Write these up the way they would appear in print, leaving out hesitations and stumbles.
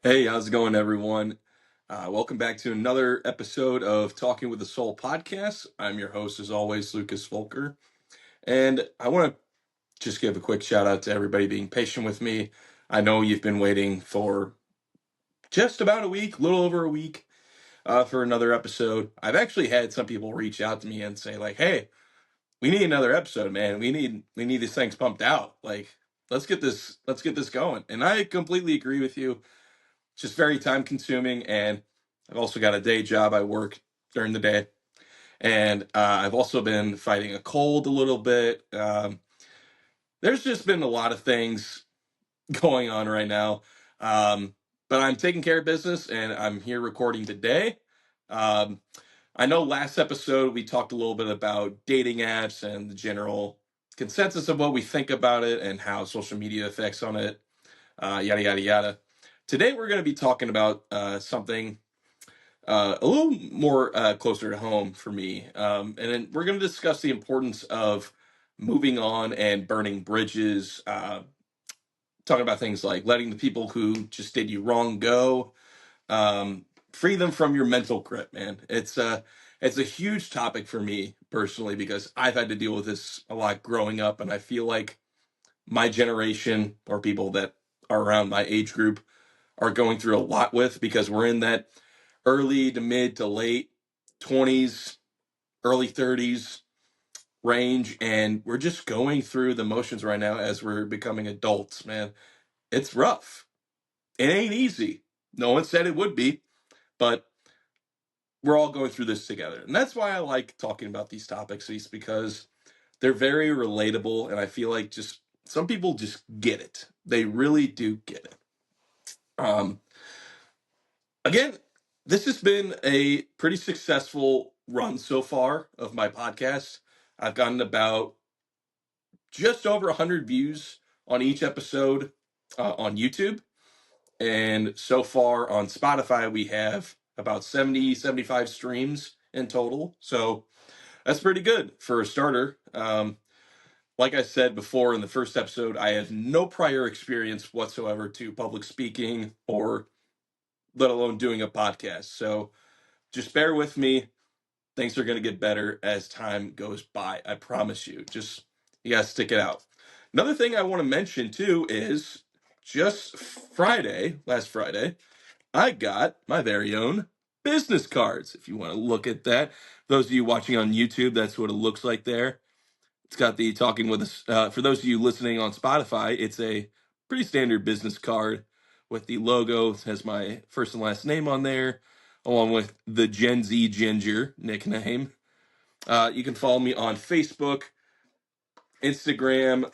Hey, how's it going, everyone? Welcome back to another episode of Talking with the Soul podcast. I'm your host, as always, Lucas Volker. And I want to just give a quick shout out to everybody being patient with me. I know you've been waiting for just about a week, a little over a week, for another episode. I've actually had some people reach out to me and say, like, hey, we need another episode, man. We need these things pumped out. Like, let's get this going. And I completely agree with you. It's just very time consuming, and I've also got a day job. I work during the day, and I've also been fighting a cold a little bit. There's just been a lot of things going on right now, um, but I'm taking care of business, and I'm here recording today. um, I know last episode we talked a little bit about dating apps and the general consensus of what we think about it and how social media affects on it, yada yada yada. Today we're going to be talking about something a little more closer to home for me. And then we're going to discuss the importance of moving on and burning bridges, talking about things like letting the people who just did you wrong go, um, free them from your mental grip, man. It's a huge topic for me personally because I've had to deal with this a lot growing up, and I feel like my generation or people that are around my age group are going through a lot with because we're in that early to mid to late 20s, early 30s range, and we're just going through the motions right now as we're becoming adults, man. It's rough. It ain't easy. No one said it would be, but we're all going through this together. And that's why I like talking about these topics, is because they're very relatable, and I feel like just some people just get it. They really do get it. Um, Again, this has been a pretty successful run so far of my podcast. I've gotten about just over 100 views on each episode on YouTube. And so far on Spotify, we have about 70, 75 streams in total. So that's pretty good for a starter. Like I said before in the first episode, I have no prior experience whatsoever to public speaking or let alone doing a podcast. So just bear with me. Things are going to get better as time goes by. I promise you. Just, you got to stick it out. Another thing I want to mention too is just last Friday, I got my very own business cards. If you want to look at that, those of you watching on YouTube, that's what it looks like there. It's got the talking with us. For those of you listening on Spotify, it's a pretty standard business card with the logo. It has my first and last name on there, along with the Gen Z Ginger nickname. You can follow me on Facebook, Instagram,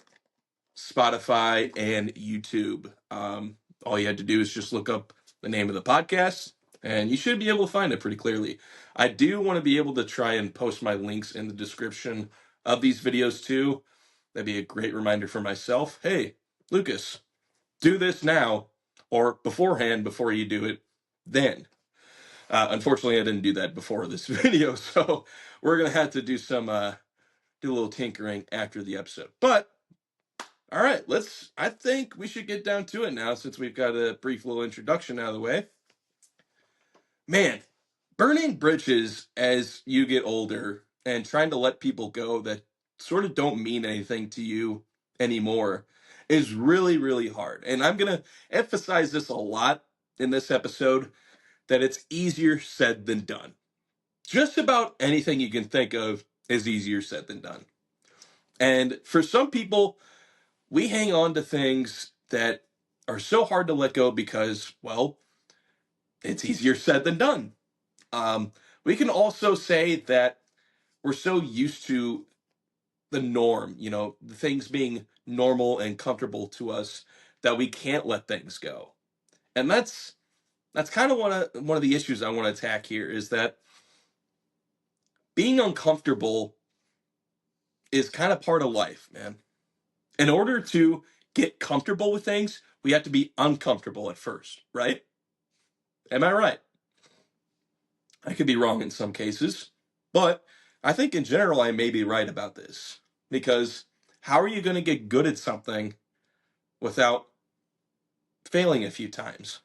Spotify, and YouTube. All you had to do is just look up the name of the podcast, and you should be able to find it pretty clearly. I do want to be able to try and post my links in the description of these videos too. That'd be a great reminder for myself. Hey, Lucas, do this now or beforehand before you do it then. Unfortunately, I didn't do that before this video, so we're gonna have to do do a little tinkering after the episode. But all right, I think we should get down to it now since we've got a brief little introduction out of the way. Man, burning bridges as you get older and trying to let people go that sort of don't mean anything to you anymore is really, really hard. And I'm going to emphasize this a lot in this episode, that it's easier said than done. Just about anything you can think of is easier said than done. And for some people, we hang on to things that are so hard to let go because, well, it's easier said than done. Um, we can also say that we're so used to the norm, the things being normal and comfortable to us, that we can't let things go. And that's kind of one of the issues I want to attack here, is that being uncomfortable is kind of part of life, man. In order to get comfortable with things, we have to be uncomfortable at first, right? Am I right? I could be wrong in some cases, but I think in general I may be right about this. Because how are you going to get good at something without failing a few times?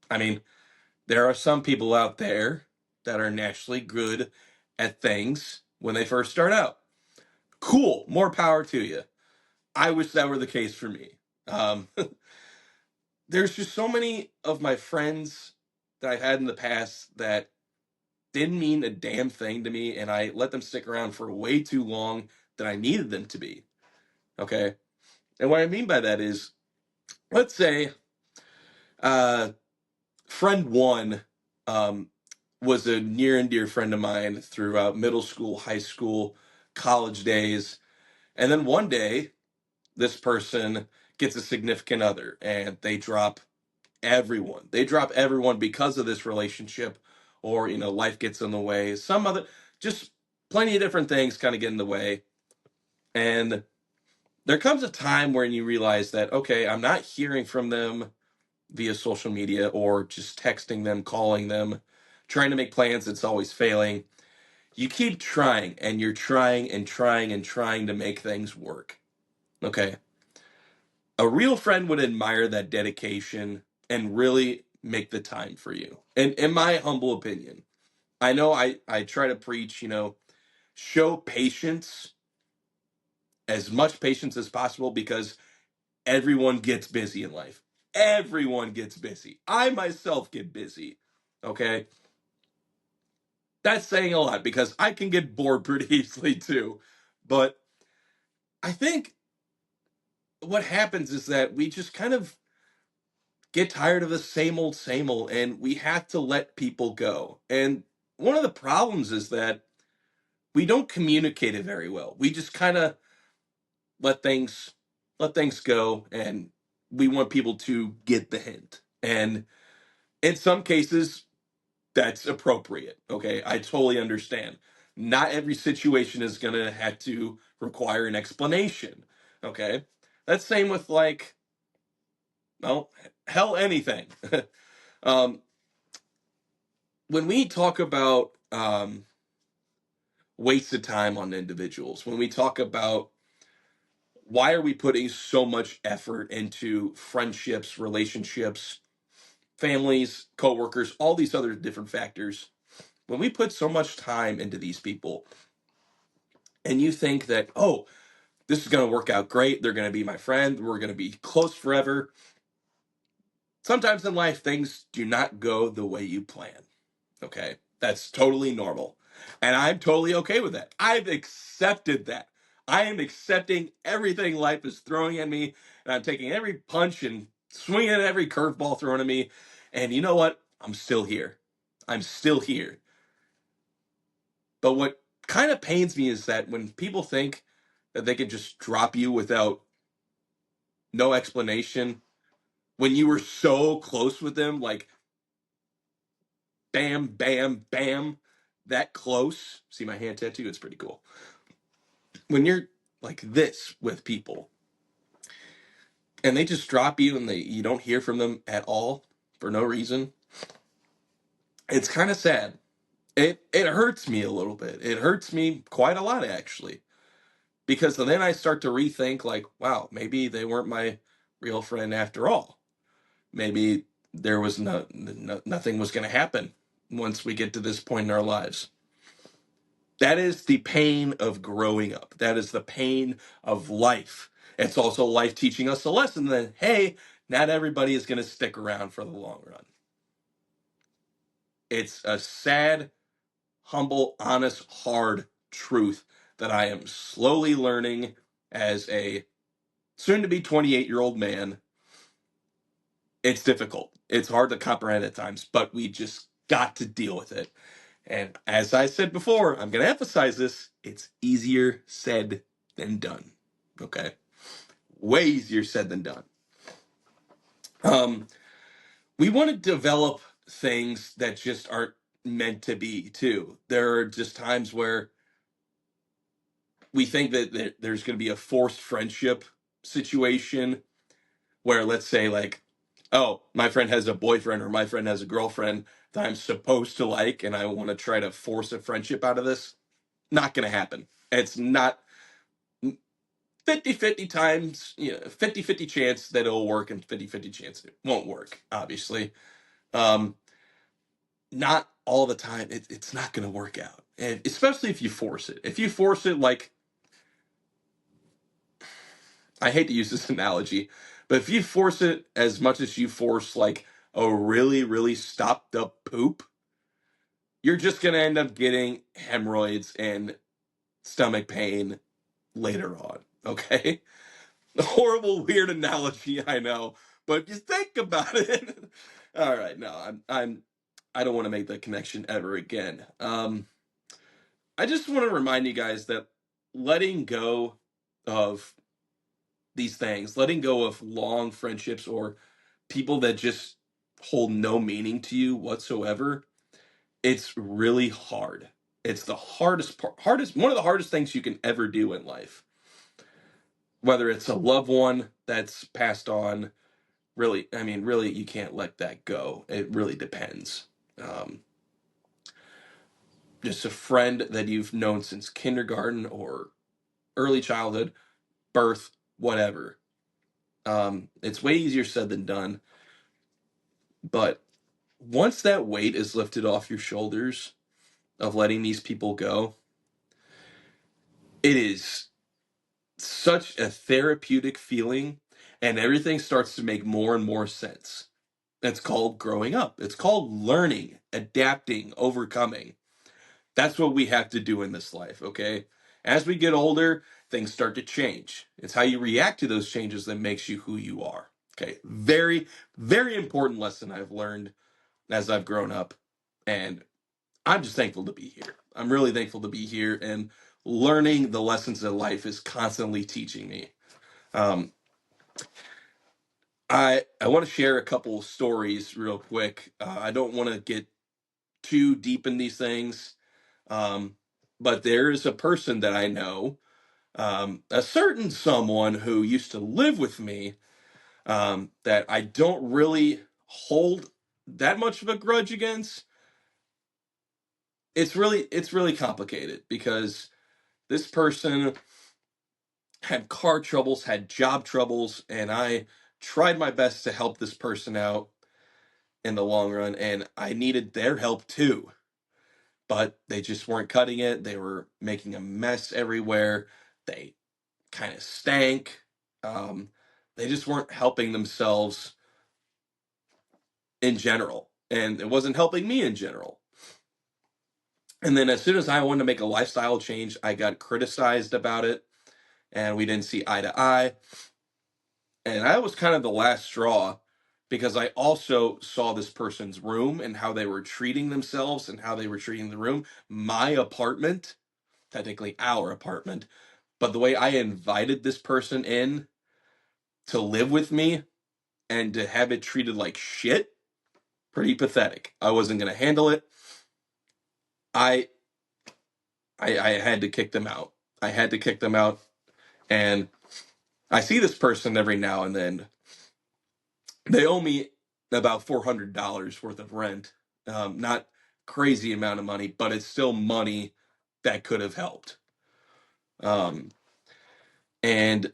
I mean, there are some people out there that are naturally good at things when they first start out. Cool, more power to you. I wish that were the case for me. Um, there's just so many of my friends that I've had in the past that didn't mean a damn thing to me, and I let them stick around for way too long than I needed them to be. Okay. And what I mean by that is, let's say, uh, friend one um, was a near and dear friend of mine throughout middle school, high school, college days. And then one day, this person gets a significant other and they drop everyone. They drop everyone because of this relationship, or, life gets in the way. Some other, just plenty of different things kind of get in the way. And there comes a time when you realize that, okay, I'm not hearing from them via social media or just texting them, calling them, trying to make plans. It's always failing. You keep trying and you're trying and trying and trying to make things work. Okay. A real friend would admire that dedication and really make the time for you. And in my humble opinion, I know I try to preach, show patience, as much patience as possible, because everyone gets busy in life. Everyone gets busy. I myself get busy. Okay. That's saying a lot because I can get bored pretty easily too. But I think what happens is that we just kind of get tired of the same old, and we have to let people go. And one of the problems is that we don't communicate it very well. We just kind of let things let things go, and we want people to get the hint. And in some cases, that's appropriate. Okay, I totally understand. Not every situation is gonna have to require an explanation. Okay, that's same with, like, well, hell, anything. um, when we talk about wasted time on individuals, when we talk about why are we putting so much effort into friendships, relationships, families, coworkers, all these other different factors, when we put so much time into these people, and you think that, oh, this is going to work out great, they're going to be my friend, we're going to be close forever. Sometimes in life, things do not go the way you plan. Okay. That's totally normal. And I'm totally okay with that. I've accepted that. I am accepting everything life is throwing at me. And I'm taking every punch and swinging at every curveball thrown at me. And you know what? I'm still here. I'm still here. But what kind of pains me is that when people think that they can just drop you without no explanation, when you were so close with them, like bam, bam, bam, that close. See my hand tattoo? It's pretty cool. When you're like this with people and they just drop you and you don't hear from them at all for no reason, it's kind of sad. It hurts me a little bit. It hurts me quite a lot, actually, because then I start to rethink, like, wow, maybe they weren't my real friend after all. Maybe there was nothing was going to happen once we get to this point in our lives. That is the pain of growing up. That is the pain of life. It's also life teaching us a lesson that, hey, not everybody is going to stick around for the long run. It's a sad, humble, honest, hard truth that I am slowly learning as a soon to be 28-year-old man. It's difficult. It's hard to comprehend at times, but we just got to deal with it. And as I said before, I'm going to emphasize this, it's easier said than done. Okay? Way easier said than done. Um, we want to develop things that just aren't meant to be, too. There are just times where we think that there's going to be a forced friendship situation where, let's say, like, oh, my friend has a boyfriend or my friend has a girlfriend that I'm supposed to like, and I want to try to force a friendship out of this. Not going to happen. It's not 50-50 times, 50-50 chance that it'll work and 50-50 chance it won't work, obviously. Um, Not all the time. It's not going to work out, and especially if you force it. If you force it, like, I hate to use this analogy, but if you force it as much as you force like a really, really stopped up poop, you're just going to end up getting hemorrhoids and stomach pain later on. Okay. Horrible, weird analogy, I know, but if you think about it. All right, no, I don't want to make that connection ever again. I just want to remind you guys that letting go of these things, letting go of long friendships or people that just hold no meaning to you whatsoever, it's really hard. It's the hardest, one of the hardest things you can ever do in life. Whether it's a loved one that's passed on, really, I mean, really, you can't let that go. It really depends. Um, just a friend that you've known since kindergarten or early childhood, birth, whatever. It's way easier said than done. But once that weight is lifted off your shoulders of letting these people go, it is such a therapeutic feeling, and everything starts to make more and more sense. It's called growing up. It's called learning, adapting, overcoming. That's what we have to do in this life, okay? As we get older, things start to change. It's how you react to those changes that makes you who you are. Okay, very, very important lesson I've learned as I've grown up. And I'm just thankful to be here. I'm really thankful to be here and learning the lessons that life is constantly teaching me. Um, I want to share a couple stories real quick. I don't want to get too deep in these things, um, but there is a person that I know, a certain someone who used to live with me, that I don't really hold that much of a grudge against. It's really complicated because this person had car troubles, had job troubles, and I tried my best to help this person out in the long run, and I needed their help too. But they just weren't cutting it. They were making a mess everywhere. They kind of stank. Um, they just weren't helping themselves in general, and it wasn't helping me in general. And then as soon as I wanted to make a lifestyle change, I got criticized about it, and we didn't see eye to eye. And I was kind of the last straw because I also saw this person's room and how they were treating themselves and how they were treating the room. My apartment, technically our apartment, but the way I invited this person in to live with me and to have it treated like shit, pretty pathetic. I wasn't going to handle it. I, I had to kick them out. I had to kick them out. And I see this person every now and then. They owe me about $400 worth of rent. Not crazy amount of money, but it's still money that could have helped. Um, and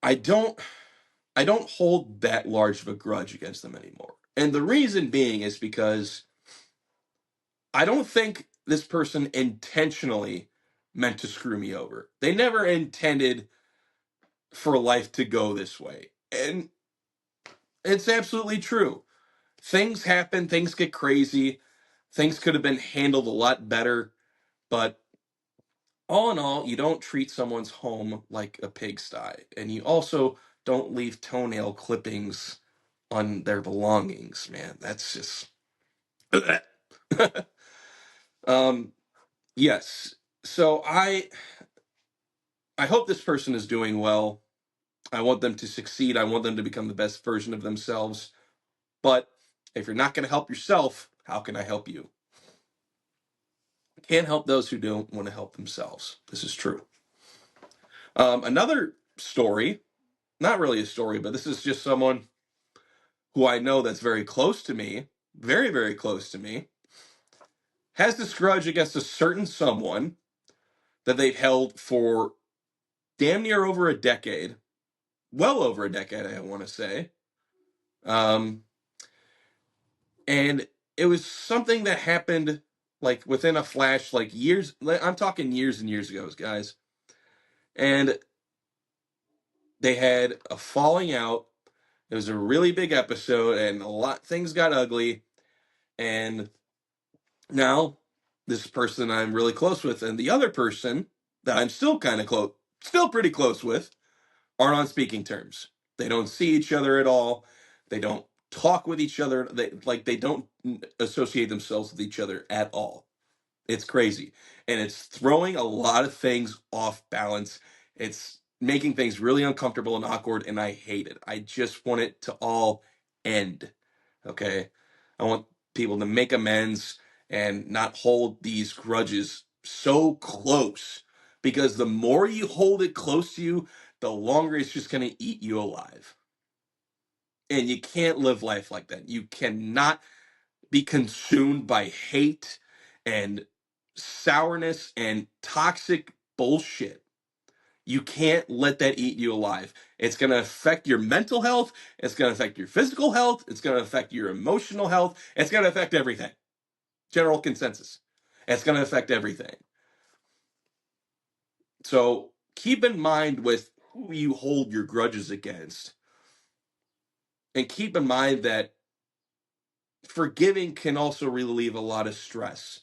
I don't I don't hold that large of a grudge against them anymore. And the reason being is because I don't think this person intentionally meant to screw me over. They never intended for life to go this way. And it's absolutely true. Things happen, things get crazy, things could have been handled a lot better, but all in all, you don't treat someone's home like a pigsty, and you also don't leave toenail clippings on their belongings, man. That's just um yes. So I hope this person is doing well. I want them to succeed. I want them to become the best version of themselves. But if you're not going to help yourself, how can I help you? Can't help those who don't want to help themselves. This is true. Another story, not really a story, but this is just someone who I know that's very close to me, very, very close to me, has this grudge against a certain someone that they've held for damn near over a decade, well over a decade, I want to say. Um, And it was something that happened like within a flash, like years. I'm talking years and years ago, guys. And they had a falling out. It was a really big episode, and a lot things got ugly. And now this person I'm really close with, and the other person that I'm still kind of close, still pretty close with, aren't on speaking terms. They don't see each other at all. They don't talk with each other. They don't associate themselves with each other at all. It's crazy. And it's throwing a lot of things off balance. It's making things really uncomfortable and awkward, and I hate it. I just want it to all end. Okay? I want people to make amends and not hold these grudges so close, because the more you hold it close to you, the longer it's just going to eat you alive. And you can't live life like that. You cannot be consumed by hate and sourness and toxic bullshit. You can't let that eat you alive. It's going to affect your mental health. It's going to affect your physical health. It's going to affect your emotional health. It's going to affect everything. General consensus. It's going to affect everything. So keep in mind with who you hold your grudges against. And keep in mind that forgiving can also relieve a lot of stress.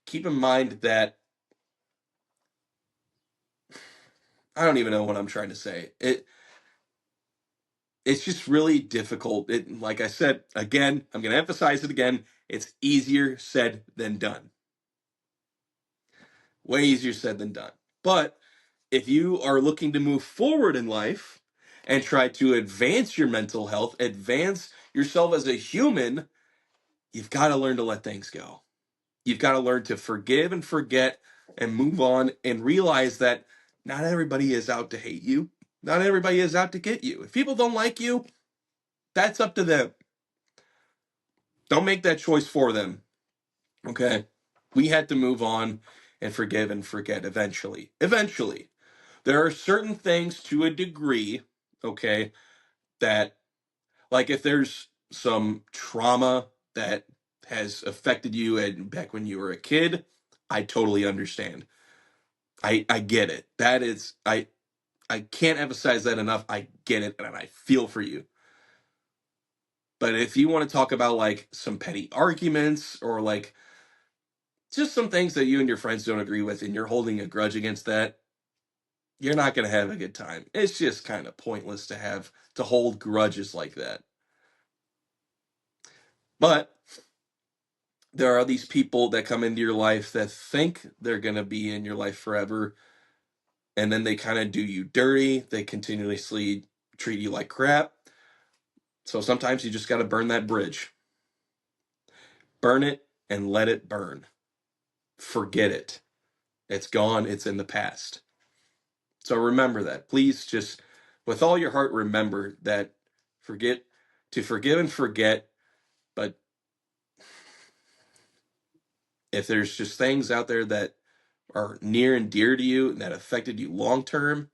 Keep in mind that I don't even know what I'm trying to say. It's just really difficult. It, like I said, again, I'm going to emphasize it again. It's easier said than done. Way easier said than done. But if you are looking to move forward in life and try to advance your mental health, advance yourself as a human, you've got to learn to let things go. You've got to learn to forgive and forget and move on and realize that not everybody is out to hate you. Not everybody is out to get you. If people don't like you, that's up to them. Don't make that choice for them. Okay? We had to move on and forgive and forget eventually. Eventually. There are certain things to a degree, okay, that, like if there's some trauma that has affected you back when you were a kid, I totally understand. I get it. That is I can't emphasize that enough. I get it and I feel for you. But if you want to talk about like some petty arguments or like just some things that you and your friends don't agree with and you're holding a grudge against that, you're not going to have a good time. It's just kind of pointless to hold grudges like that. But there are these people that come into your life that think they're going to be in your life forever, and then they kind of do you dirty. They continuously treat you like crap. So sometimes you just got to burn that bridge. Burn it and let it burn. Forget it. It's gone. It's in the past. So remember that. Please just, with all your heart, remember that to forgive and forget. But if there's just things out there that are near and dear to you and that affected you long term,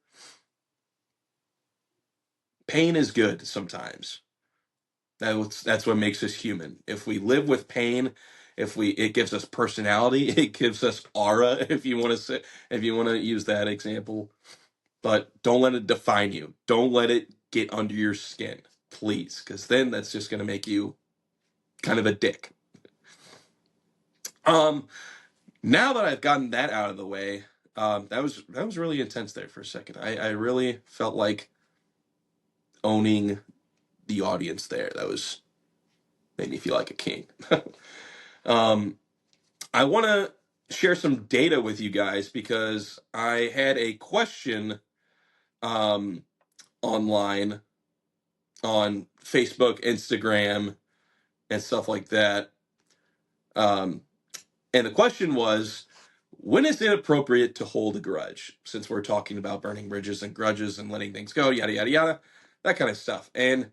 pain is good sometimes. That's what makes us human. If we live with pain, it gives us personality, it gives us aura, if you want to use that example. But don't let it define you. Don't let it get under your skin, please, because then that's just going to make you kind of a dick. Now that I've gotten that out of the way, that was really intense there for a second. I really felt like owning the audience there. That was made me feel like a king. um, I want to share some data with you guys because I had a question um, online on Facebook, Instagram, and stuff like that. Um, and the question was, when is it appropriate to hold a grudge? Since we're talking about burning bridges and grudges and letting things go, yada, yada, yada, that kind of stuff. And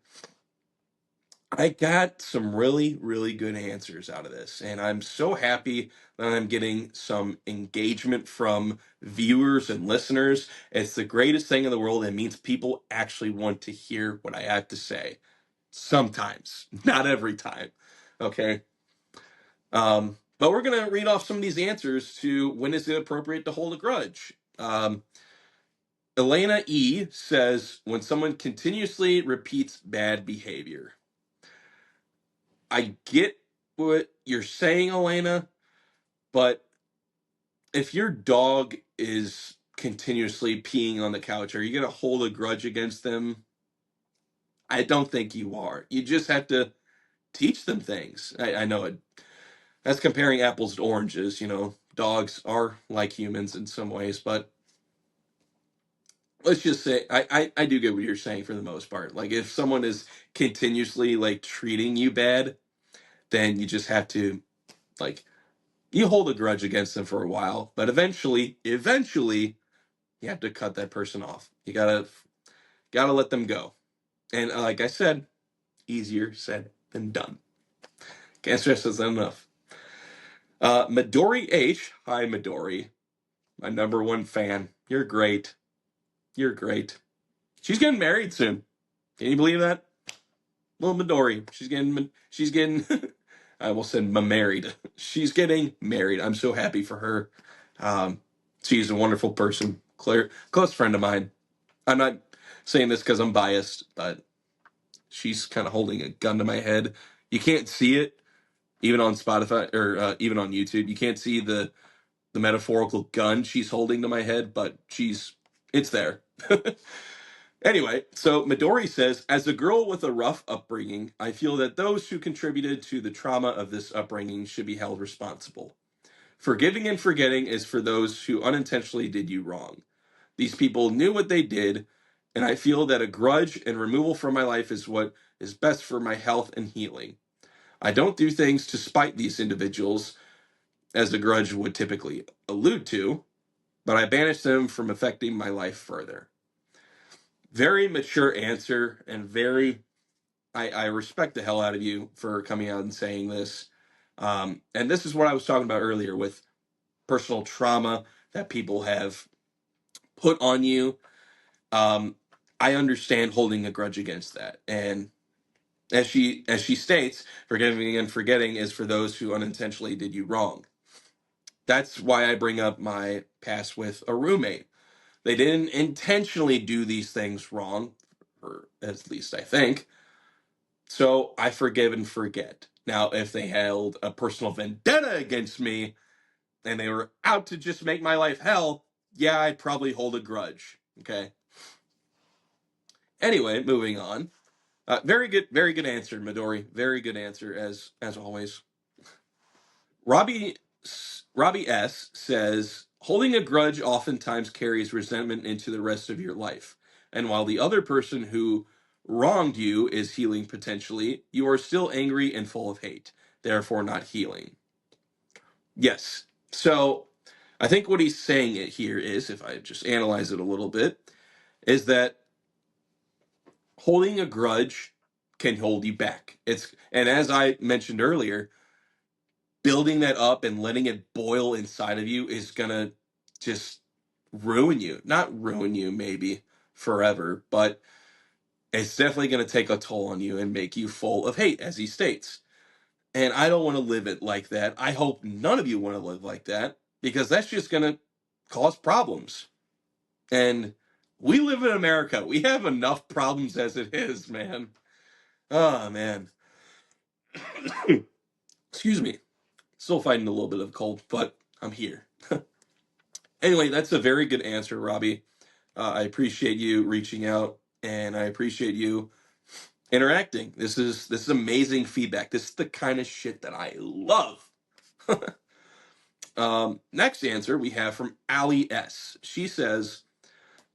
I got some really, really good answers out of this. And I'm so happy that I'm getting some engagement from viewers and listeners. It's the greatest thing in the world. It means people actually want to hear what I have to say. Sometimes, not every time. Okay. But we're going to read off some of these answers to when is it appropriate to hold a grudge. Elena E says when someone continuously repeats bad behavior. I get what you're saying, Elena, but if your dog is continuously peeing on the couch, are you going to hold a grudge against them? I don't think you are. You just have to teach them things. I know it. That's comparing apples to oranges. Dogs are like humans in some ways, but let's just say I do get what you're saying for the most part. Like if someone is continuously like treating you bad, then you just have to like you hold a grudge against them for a while, but eventually you have to cut that person off. You gotta let them go. And like I said, easier said than done. Can't stress this enough. Midori H. Hi, Midori. My number one fan. You're great. You're great. She's getting married soon. Can you believe that? Little Midori. She's getting, I almost said married. She's getting married. I'm so happy for her. Um, she's a wonderful person. Close friend of mine. I'm not saying this because I'm biased, but she's kind of holding a gun to my head. You can't see it, even on Spotify or even on YouTube. You can't see the metaphorical gun she's holding to my head, but it's there. Anyway, so Midori says, as a girl with a rough upbringing, I feel that those who contributed to the trauma of this upbringing should be held responsible. Forgiving and forgetting is for those who unintentionally did you wrong. These people knew what they did, and I feel that a grudge and removal from my life is what is best for my health and healing. I don't do things to spite these individuals, as a grudge would typically allude to, but I banish them from affecting my life further. Very mature answer, and I respect the hell out of you for coming out and saying this. And this is what I was talking about earlier with personal trauma that people have put on you. I understand holding a grudge against that. And as she states, forgiving and forgetting is for those who unintentionally did you wrong. That's why I bring up my past with a roommate. They didn't intentionally do these things wrong, or at least I think. So I forgive and forget. Now, if they held a personal vendetta against me and they were out to just make my life hell, yeah, I'd probably hold a grudge. Okay. Anyway, moving on. Very good answer, Midori. Very good answer as always. Robbie Robbie S says holding a grudge oftentimes carries resentment into the rest of your life. And while the other person who wronged you is healing potentially, you are still angry and full of hate, therefore not healing. Yes. So I think what he's saying it here is, if I just analyze it a little bit, is that holding a grudge can hold you back. And as I mentioned earlier, building that up and letting it boil inside of you is gonna just ruin you. Not ruin you maybe forever, but it's definitely gonna take a toll on you and make you full of hate, as he states. And I don't want to live it like that. I hope none of you want to live like that because that's just gonna cause problems. And we live in America. We have enough problems as it is, man. Oh man. Excuse me. Still fighting a little bit of a cold, but I'm here. Anyway, that's a very good answer, Robbie. I appreciate you reaching out, and I appreciate you interacting. This is amazing feedback. This is the kind of shit that I love. Next answer we have from Allie S. She says,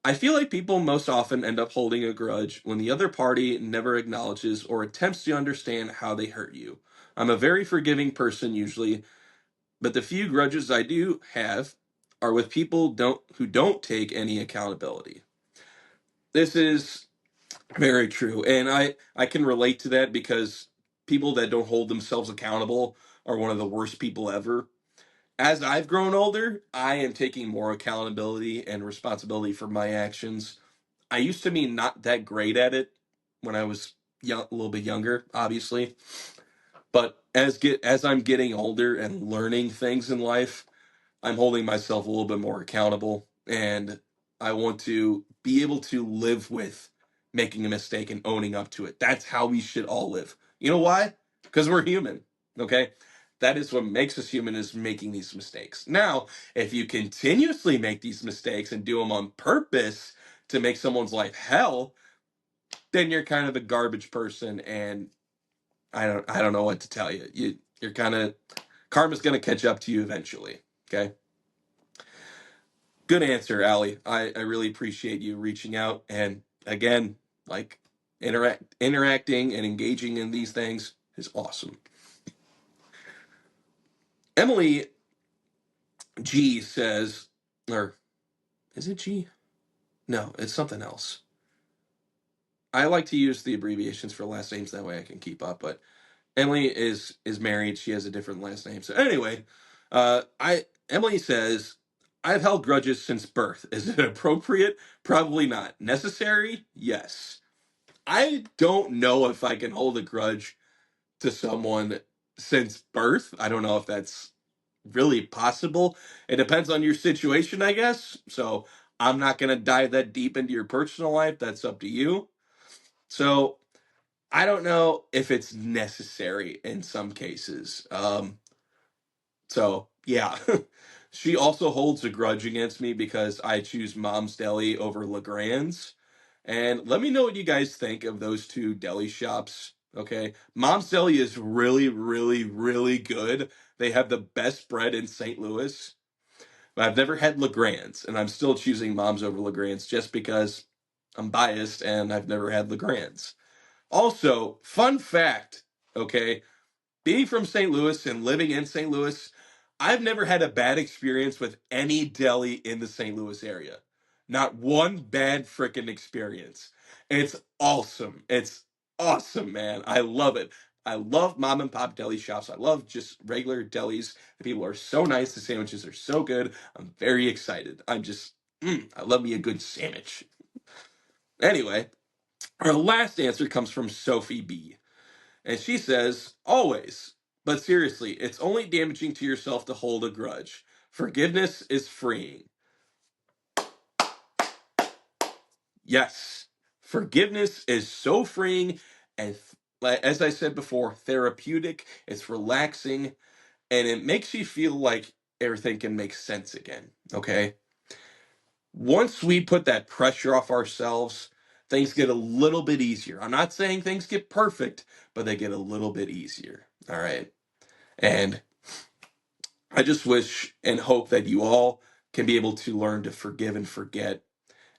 I feel like people most often end up holding a grudge when the other party never acknowledges or attempts to understand how they hurt you. I'm a very forgiving person usually, but the few grudges I do have are with people who don't take any accountability. This is very true, and I can relate to that because people that don't hold themselves accountable are one of the worst people ever. As I've grown older, I am taking more accountability and responsibility for my actions. I used to be not that great at it when I was young, a little bit younger, obviously. But as I'm getting older and learning things in life, I'm holding myself a little bit more accountable, and I want to be able to live with making a mistake and owning up to it. That's how we should all live. You know why? Because we're human. Okay? That is what makes us human, is making these mistakes. Now, if you continuously make these mistakes and do them on purpose to make someone's life hell, then you're kind of a garbage person, and I don't know what to tell you. You're kind of, karma's going to catch up to you eventually. Okay? Good answer, Allie. I really appreciate you reaching out, and again, like, interacting and engaging in these things is awesome. Emily G says, or is it G? No, it's something else. I like to use the abbreviations for last names, that way I can keep up, but Emily is married. She has a different last name. So anyway, I Emily says, I've held grudges since birth. Is it appropriate? Probably not. Necessary? Yes. I don't know if I can hold a grudge to someone since birth. I don't know if that's really possible. It depends on your situation, I guess. So I'm not going to dive that deep into your personal life. That's up to you. So I don't know if it's necessary in some cases. So yeah, she also holds a grudge against me because I choose Mom's Deli over Legrand's. And let me know what you guys think of those two deli shops. Okay, Mom's Deli is really, really, really good. They have the best bread in St. Louis. But I've never had Legrand's, and I'm still choosing Mom's over Legrand's just because I'm biased and I've never had Legrand's. Also, fun fact, okay, being from St. Louis and living in St. Louis, I've never had a bad experience with any deli in the St. Louis area. Not one bad freaking experience. It's awesome. It's awesome, man. I love it. I love mom and pop deli shops. I love just regular delis. The people are so nice. The sandwiches are so good. I'm very excited. I love me a good sandwich. Anyway, our last answer comes from Sophie B. And she says, always. But seriously, it's only damaging to yourself to hold a grudge. Forgiveness is freeing. Yes, forgiveness is so freeing, and as I said before, therapeutic. It's relaxing, and it makes you feel like everything can make sense again. Okay? Once we put that pressure off ourselves, things get a little bit easier. I'm not saying things get perfect, but they get a little bit easier. All right? And I just wish and hope that you all can be able to learn to forgive and forget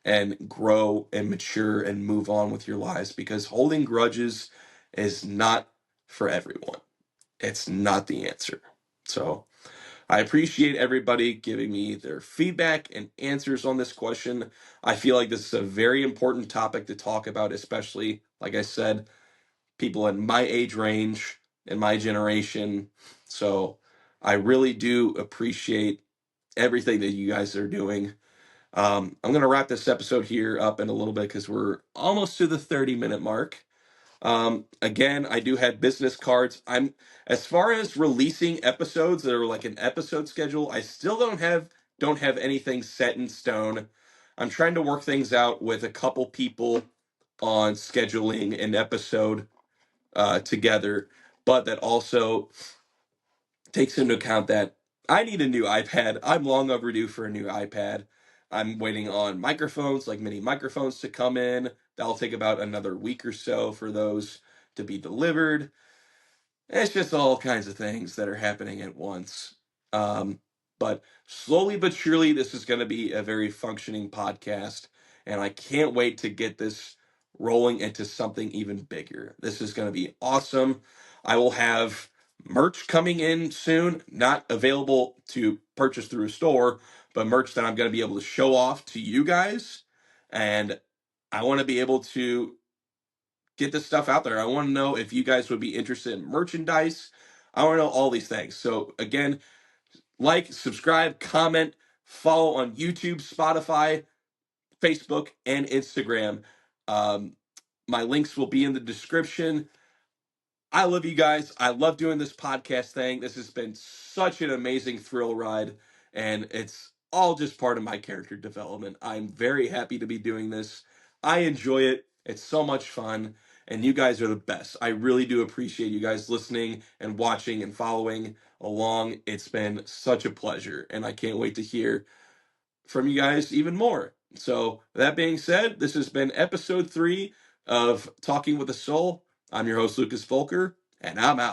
and grow and mature and move on with your lives, because holding grudges is not for everyone. It's not the answer. So I appreciate everybody giving me their feedback and answers on this question. I feel like this is a very important topic to talk about, especially, like I said, people in my age range and my generation. So I really do appreciate everything that you guys are doing. I'm going to wrap this episode here up in a little bit because we're almost to the 30-minute mark. Again, I do have business cards. As far as releasing episodes that are like an episode schedule, I still don't have anything set in stone. I'm trying to work things out with a couple people on scheduling an episode together, but that also takes into account that I need a new iPad. I'm long overdue for a new iPad. I'm waiting on microphones, like mini microphones, to come in. That'll take about another week or so for those to be delivered. It's just all kinds of things that are happening at once. Um, but slowly but surely, this is going to be a very functioning podcast. And I can't wait to get this rolling into something even bigger. This is going to be awesome. I will have merch coming in soon, not available to purchase through a store, but merch that I'm going to be able to show off to you guys. And I want to be able to get this stuff out there. I want to know if you guys would be interested in merchandise. I want to know all these things. So again, like, subscribe, comment, follow on YouTube, Spotify, Facebook, and Instagram. Um, my links will be in the description. I love you guys. I love doing this podcast thing. This has been such an amazing thrill ride, and it's all just part of my character development. I'm very happy to be doing this. I enjoy it. It's so much fun, and you guys are the best. I really do appreciate you guys listening and watching and following along. It's been such a pleasure, and I can't wait to hear from you guys even more. So, that being said, this has been episode 3 of Talking with a Soul. I'm your host, Lucas Volker, and I'm out.